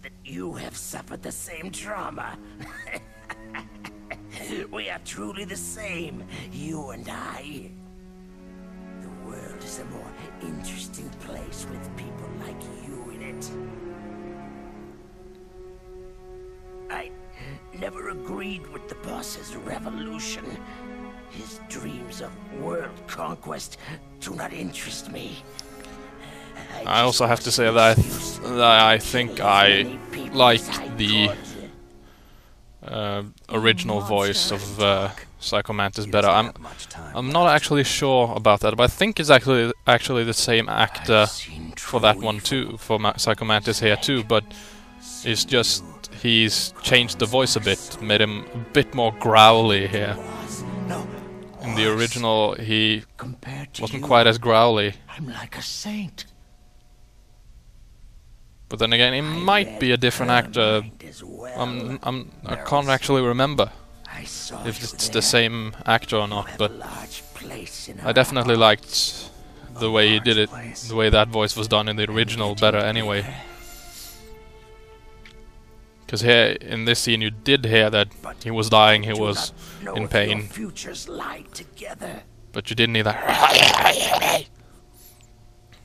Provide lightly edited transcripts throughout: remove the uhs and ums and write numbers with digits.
that you have suffered the same trauma. We are truly the same, you and I. The world is a more interesting place with people like you in it. I never agreed with the boss's revolution. His dreams of world conquest do not interest me. I also have to say that I think I like the original voice of Psycho Mantis better. I'm not actually sure about that, but I think it's actually the same actor for that one too, for Psycho Mantis here too. But it's just he's changed the voice a bit, made him a bit more growly here. In the original, he wasn't quite as growly. I'm like a saint. But then again, he might be a different actor. I can't actually remember if it's the same actor or not, but I definitely liked the way he did it, the way that voice was done in the original better anyway. Because here, in this scene, you did hear that he was dying, he was in pain. But you didn't hear that,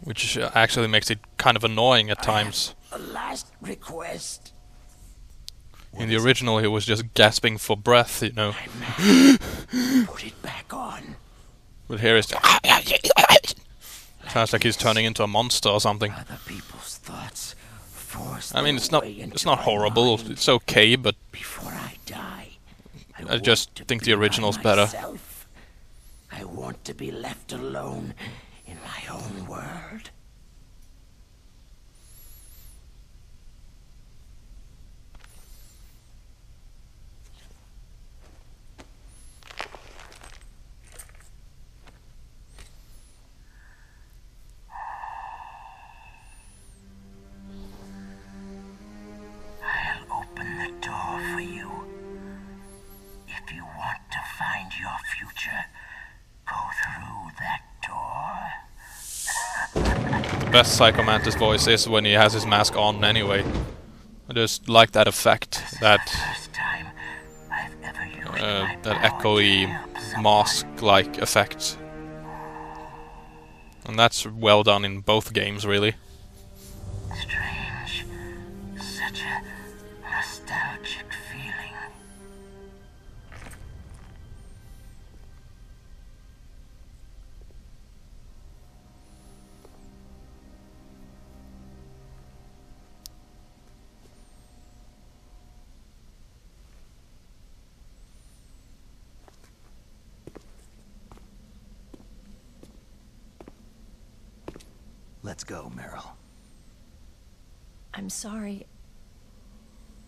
which actually makes it kind of annoying at times. A last request. In the original, he was just gasping for breath, you know. Put it back on. But here it's sounds like he's turning into a monster or something. Other people's thoughts. I mean, it's not horrible. It's okay, but before I die, I just think the original's better. I want to be left alone in my own world. I'll open the door for you. If you want to find your future, go through that door. Best Psycho Mantis voice is when he has his mask on anyway. I just like that effect, that echoey mask-like effect. And that's well done in both games, really. Strange. Such a nostalgic feeling. Let's go, Meryl. I'm sorry.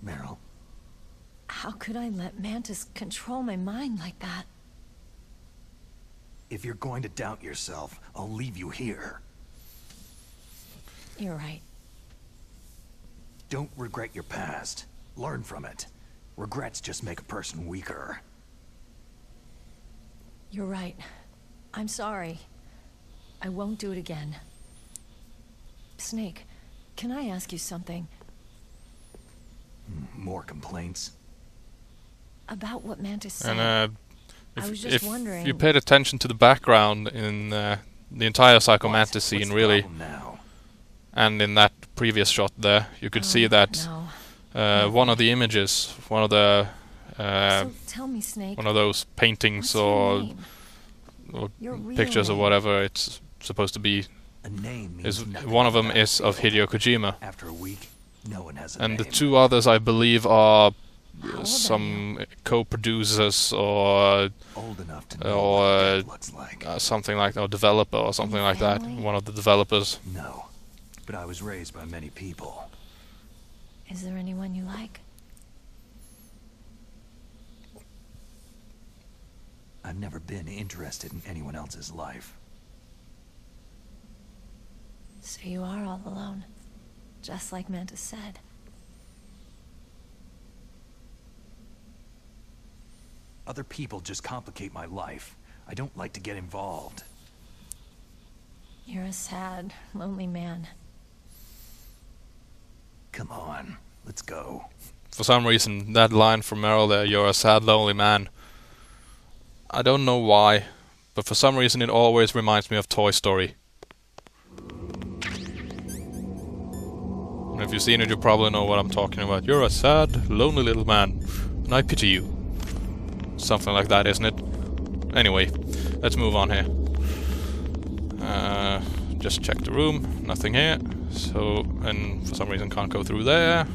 Meryl, How could I let Mantis control my mind like that? if you're going to doubt yourself, I'll leave you here. You're right. Don't regret your past. Learn from it. Regrets just make a person weaker. You're right. I'm sorry. I won't do it again. Snake, can I ask you something? More complaints? About what Mantis said. And I was just wondering. if you paid attention to the background in the entire Psycho Mantis scene, What's the really, problem now? and in that previous shot there, you could see that No. one of the images, one of the So tell me, Snake. one of those paintings What's your name? or Your real pictures or name. whatever it's supposed to be, A name means is nothing one of them without is of Hideo Kojima, After a week, no one has a and the name. two others I believe are How old are some co-producers or Old enough to know or what death looks like. something like that, or developer or something like that. family? One of the developers. No, but I was raised by many people. Is there anyone you like? I've never been interested in anyone else's life. So you are all alone. Just like Mantis said. Other people just complicate my life. I don't like to get involved. You're a sad, lonely man. Come on, Let's go. For some reason, that line from Meryl there, "You're a sad, lonely man." I don't know why, but for some reason it always reminds me of Toy Story. And if you've seen it, you probably know what I'm talking about. "You're a sad, lonely little man, and I pity you." Something like that, isn't it? Anyway, let's move on here. Just check the room. Nothing here. So, and for some reason can't go through there.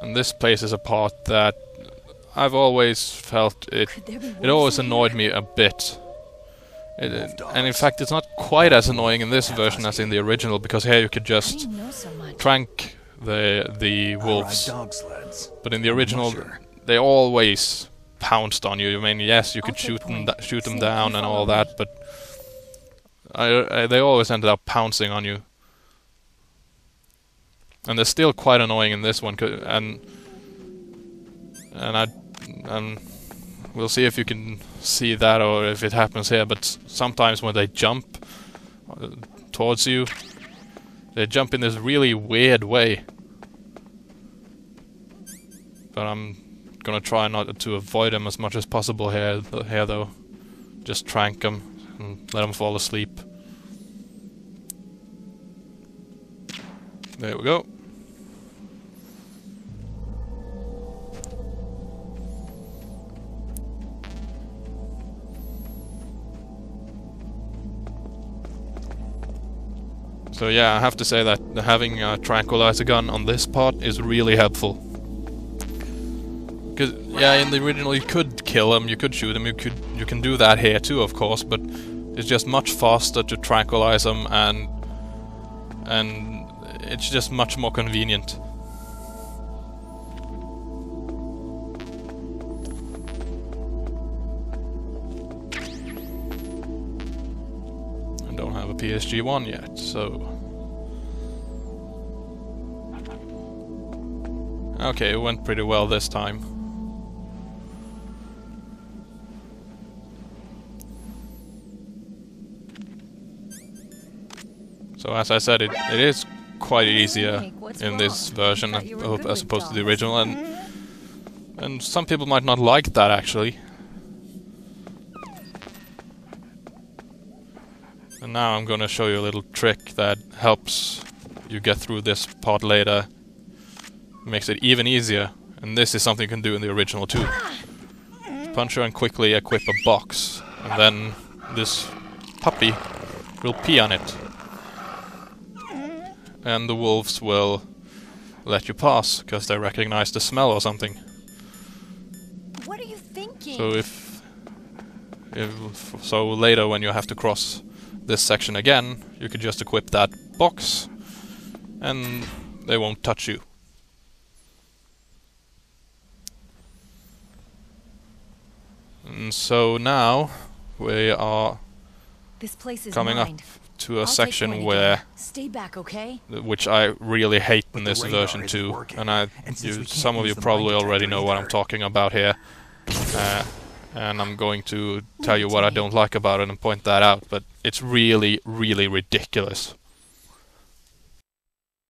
And this place is a part that I've always felt it always annoyed me a bit. And in fact, it's not quite as annoying in this version as in the original, because here you could just trank the wolves. But in the original, they always pounced on you. I mean, yes, you could shoot them down and all that, but they always ended up pouncing on you. And they're still quite annoying in this one, and we'll see if you can see that or if it happens here. But sometimes when they jump towards you, they jump in this really weird way. But I'm gonna try not to avoid them as much as possible here though. Just trank them and let them fall asleep. There we go. So yeah, I have to say that having a tranquilizer gun on this part is really helpful. Because yeah, in the original you could kill them, you could shoot them, you can do that here too, of course, but it's just much faster to tranquilize them, and it's just much more convenient. I don't have a PSG-1 yet, so... Okay, it went pretty well this time. So as I said, it is quite easier in this version as opposed to the original, and some people might not like that actually. And now I'm gonna show you a little trick that helps you get through this part later. Makes it even easier, and this is something you can do in the original too. Punch her and quickly equip a box, and then this puppy will pee on it. And the wolves will let you pass, because they recognize the smell or something. What are you thinking? So so later when you have to cross this section again, you could just equip that box, and they won't touch you. And so now we are coming up to a section where, stay back, okay? which I really hate in this version too, and some of you probably already know what I'm talking about here, and I'm going to tell you what I don't like about it and point that out, but it's really, really ridiculous.